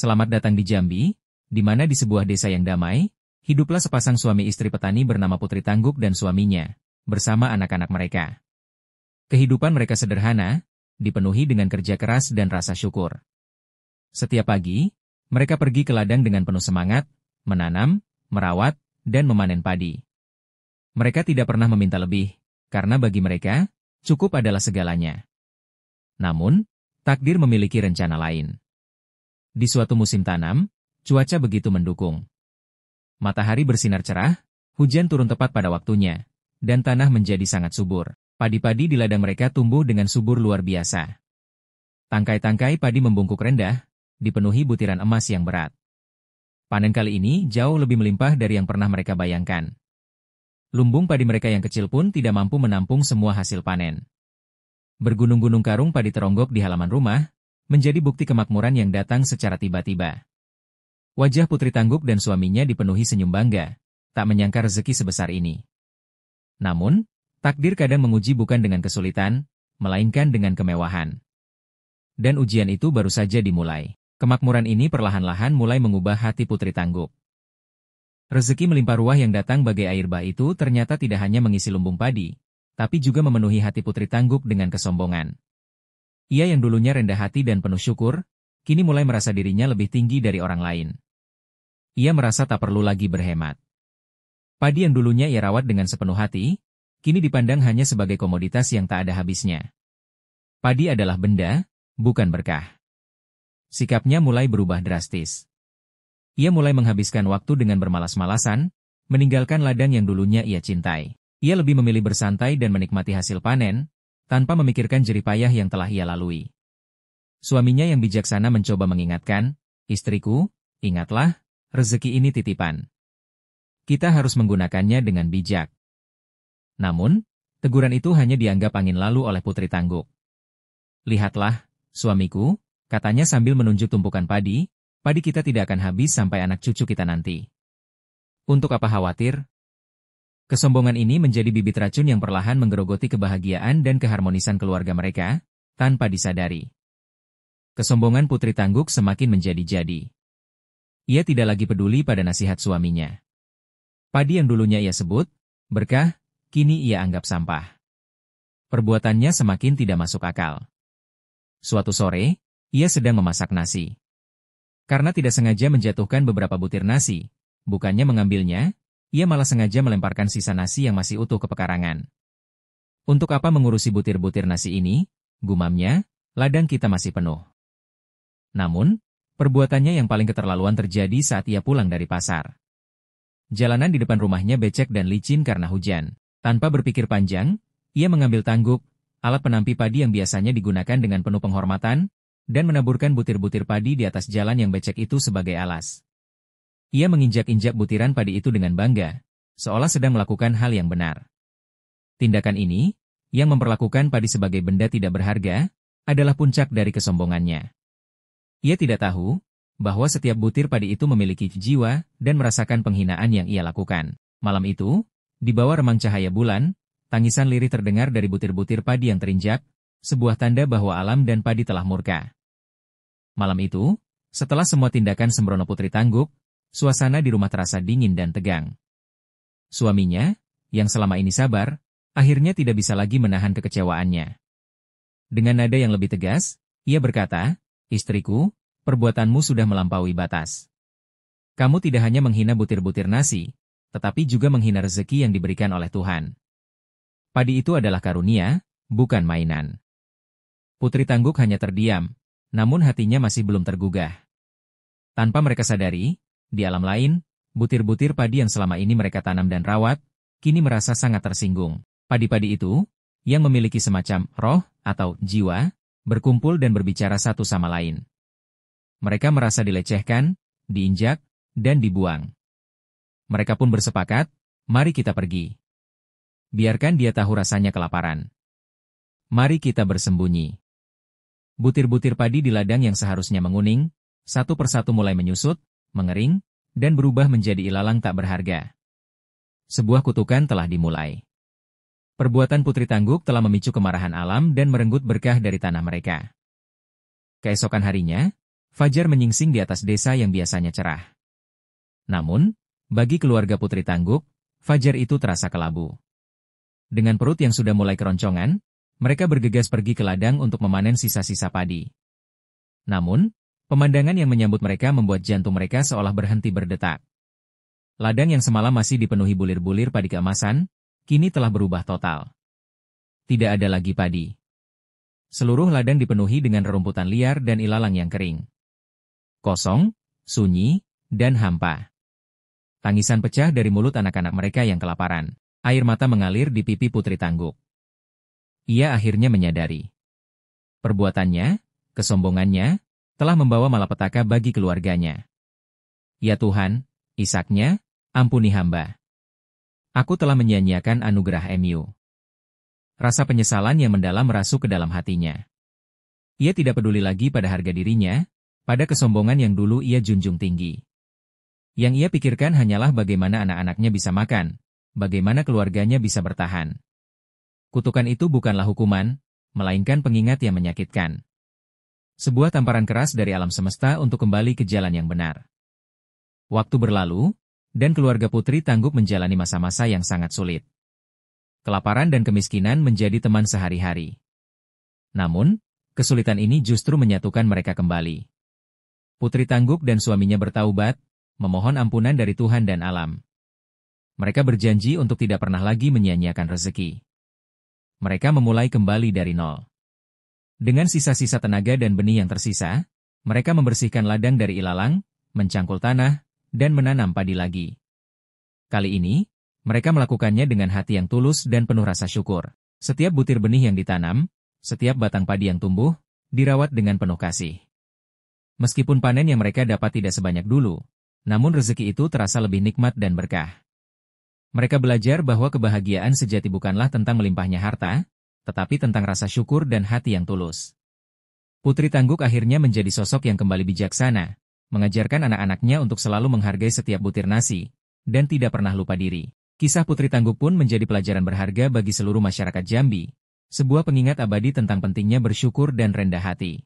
Selamat datang di Jambi, di mana di sebuah desa yang damai, hiduplah sepasang suami istri petani bernama Putri Tangguk dan suaminya, bersama anak-anak mereka. Kehidupan mereka sederhana, dipenuhi dengan kerja keras dan rasa syukur. Setiap pagi, mereka pergi ke ladang dengan penuh semangat, menanam, merawat, dan memanen padi. Mereka tidak pernah meminta lebih, karena bagi mereka, cukup adalah segalanya. Namun, takdir memiliki rencana lain. Di suatu musim tanam, cuaca begitu mendukung. Matahari bersinar cerah, hujan turun tepat pada waktunya, dan tanah menjadi sangat subur. Padi-padi di ladang mereka tumbuh dengan subur luar biasa. Tangkai-tangkai padi membungkuk rendah, dipenuhi butiran emas yang berat. Panen kali ini jauh lebih melimpah dari yang pernah mereka bayangkan. Lumbung padi mereka yang kecil pun tidak mampu menampung semua hasil panen. Bergunung-gunung karung padi teronggok di halaman rumah, menjadi bukti kemakmuran yang datang secara tiba-tiba. Wajah Putri Tangguk dan suaminya dipenuhi senyum bangga, tak menyangka rezeki sebesar ini. Namun, takdir kadang menguji bukan dengan kesulitan, melainkan dengan kemewahan. Dan ujian itu baru saja dimulai. Kemakmuran ini perlahan-lahan mulai mengubah hati Putri Tangguk. Rezeki melimpah ruah yang datang bagai air bah itu ternyata tidak hanya mengisi lumbung padi, tapi juga memenuhi hati Putri Tangguk dengan kesombongan. Ia yang dulunya rendah hati dan penuh syukur, kini mulai merasa dirinya lebih tinggi dari orang lain. Ia merasa tak perlu lagi berhemat. Padi yang dulunya ia rawat dengan sepenuh hati, kini dipandang hanya sebagai komoditas yang tak ada habisnya. Padi adalah benda, bukan berkah. Sikapnya mulai berubah drastis. Ia mulai menghabiskan waktu dengan bermalas-malasan, meninggalkan ladang yang dulunya ia cintai. Ia lebih memilih bersantai dan menikmati hasil panen, tanpa memikirkan jerih payah yang telah ia lalui. Suaminya yang bijaksana mencoba mengingatkan, "Istriku, ingatlah, rezeki ini titipan. Kita harus menggunakannya dengan bijak." Namun, teguran itu hanya dianggap angin lalu oleh Putri Tangguk. "Lihatlah, suamiku," katanya sambil menunjuk tumpukan padi, "padi kita tidak akan habis sampai anak cucu kita nanti. Untuk apa khawatir?" Kesombongan ini menjadi bibit racun yang perlahan menggerogoti kebahagiaan dan keharmonisan keluarga mereka, tanpa disadari. Kesombongan Putri Tangguk semakin menjadi-jadi. Ia tidak lagi peduli pada nasihat suaminya. Padi yang dulunya ia sebut berkah, kini ia anggap sampah. Perbuatannya semakin tidak masuk akal. Suatu sore, ia sedang memasak nasi. Karena tidak sengaja menjatuhkan beberapa butir nasi, bukannya mengambilnya, ia malah sengaja melemparkan sisa nasi yang masih utuh ke pekarangan. "Untuk apa mengurusi butir-butir nasi ini?" gumamnya, "ladang kita masih penuh." Namun, perbuatannya yang paling keterlaluan terjadi saat ia pulang dari pasar. Jalanan di depan rumahnya becek dan licin karena hujan. Tanpa berpikir panjang, ia mengambil tangguk, alat penampi padi yang biasanya digunakan dengan penuh penghormatan, dan menaburkan butir-butir padi di atas jalan yang becek itu sebagai alas. Ia menginjak-injak butiran padi itu dengan bangga, seolah sedang melakukan hal yang benar. Tindakan ini, yang memperlakukan padi sebagai benda tidak berharga, adalah puncak dari kesombongannya. Ia tidak tahu bahwa setiap butir padi itu memiliki jiwa dan merasakan penghinaan yang ia lakukan. Malam itu, di bawah remang cahaya bulan, tangisan lirih terdengar dari butir-butir padi yang terinjak, sebuah tanda bahwa alam dan padi telah murka. Malam itu, setelah semua tindakan sembrono Putri Tangguk, suasana di rumah terasa dingin dan tegang. Suaminya, yang selama ini sabar, akhirnya tidak bisa lagi menahan kekecewaannya. Dengan nada yang lebih tegas, ia berkata, "Istriku, perbuatanmu sudah melampaui batas. Kamu tidak hanya menghina butir-butir nasi, tetapi juga menghina rezeki yang diberikan oleh Tuhan. Padi itu adalah karunia, bukan mainan." Putri Tangguk hanya terdiam, namun hatinya masih belum tergugah. Tanpa mereka sadari, di alam lain, butir-butir padi yang selama ini mereka tanam dan rawat, kini merasa sangat tersinggung. Padi-padi itu, yang memiliki semacam roh atau jiwa, berkumpul dan berbicara satu sama lain. Mereka merasa dilecehkan, diinjak, dan dibuang. Mereka pun bersepakat, "Mari kita pergi. Biarkan dia tahu rasanya kelaparan. Mari kita bersembunyi." Butir-butir padi di ladang yang seharusnya menguning, satu persatu mulai menyusut, mengering, dan berubah menjadi ilalang tak berharga. Sebuah kutukan telah dimulai. Perbuatan Putri Tangguk telah memicu kemarahan alam dan merenggut berkah dari tanah mereka. Keesokan harinya, fajar menyingsing di atas desa yang biasanya cerah. Namun, bagi keluarga Putri Tangguk, fajar itu terasa kelabu. Dengan perut yang sudah mulai keroncongan, mereka bergegas pergi ke ladang untuk memanen sisa-sisa padi. Namun, pemandangan yang menyambut mereka membuat jantung mereka seolah berhenti berdetak. Ladang yang semalam masih dipenuhi bulir-bulir padi keemasan, kini telah berubah total. Tidak ada lagi padi. Seluruh ladang dipenuhi dengan rerumputan liar dan ilalang yang kering. Kosong, sunyi, dan hampa. Tangisan pecah dari mulut anak-anak mereka yang kelaparan. Air mata mengalir di pipi Putri Tangguk. Ia akhirnya menyadari. Perbuatannya, kesombongannya, telah membawa malapetaka bagi keluarganya. Ya Tuhan, isaknya, ampuni hamba. Aku telah menyia-nyiakan anugerah MU. Rasa penyesalan yang mendalam merasuk ke dalam hatinya. Ia tidak peduli lagi pada harga dirinya, pada kesombongan yang dulu ia junjung tinggi. Yang ia pikirkan hanyalah bagaimana anak-anaknya bisa makan, bagaimana keluarganya bisa bertahan. Kutukan itu bukanlah hukuman, melainkan pengingat yang menyakitkan. Sebuah tamparan keras dari alam semesta untuk kembali ke jalan yang benar. Waktu berlalu, dan keluarga Putri Tangguk menjalani masa-masa yang sangat sulit. Kelaparan dan kemiskinan menjadi teman sehari-hari. Namun, kesulitan ini justru menyatukan mereka kembali. Putri Tangguk dan suaminya bertaubat, memohon ampunan dari Tuhan dan alam. Mereka berjanji untuk tidak pernah lagi menyia-nyiakan rezeki. Mereka memulai kembali dari nol. Dengan sisa-sisa tenaga dan benih yang tersisa, mereka membersihkan ladang dari ilalang, mencangkul tanah, dan menanam padi lagi. Kali ini, mereka melakukannya dengan hati yang tulus dan penuh rasa syukur. Setiap butir benih yang ditanam, setiap batang padi yang tumbuh, dirawat dengan penuh kasih. Meskipun panen yang mereka dapat tidak sebanyak dulu, namun rezeki itu terasa lebih nikmat dan berkah. Mereka belajar bahwa kebahagiaan sejati bukanlah tentang melimpahnya harta, tetapi tentang rasa syukur dan hati yang tulus. Putri Tangguk akhirnya menjadi sosok yang kembali bijaksana, mengajarkan anak-anaknya untuk selalu menghargai setiap butir nasi, dan tidak pernah lupa diri. Kisah Putri Tangguk pun menjadi pelajaran berharga bagi seluruh masyarakat Jambi, sebuah pengingat abadi tentang pentingnya bersyukur dan rendah hati.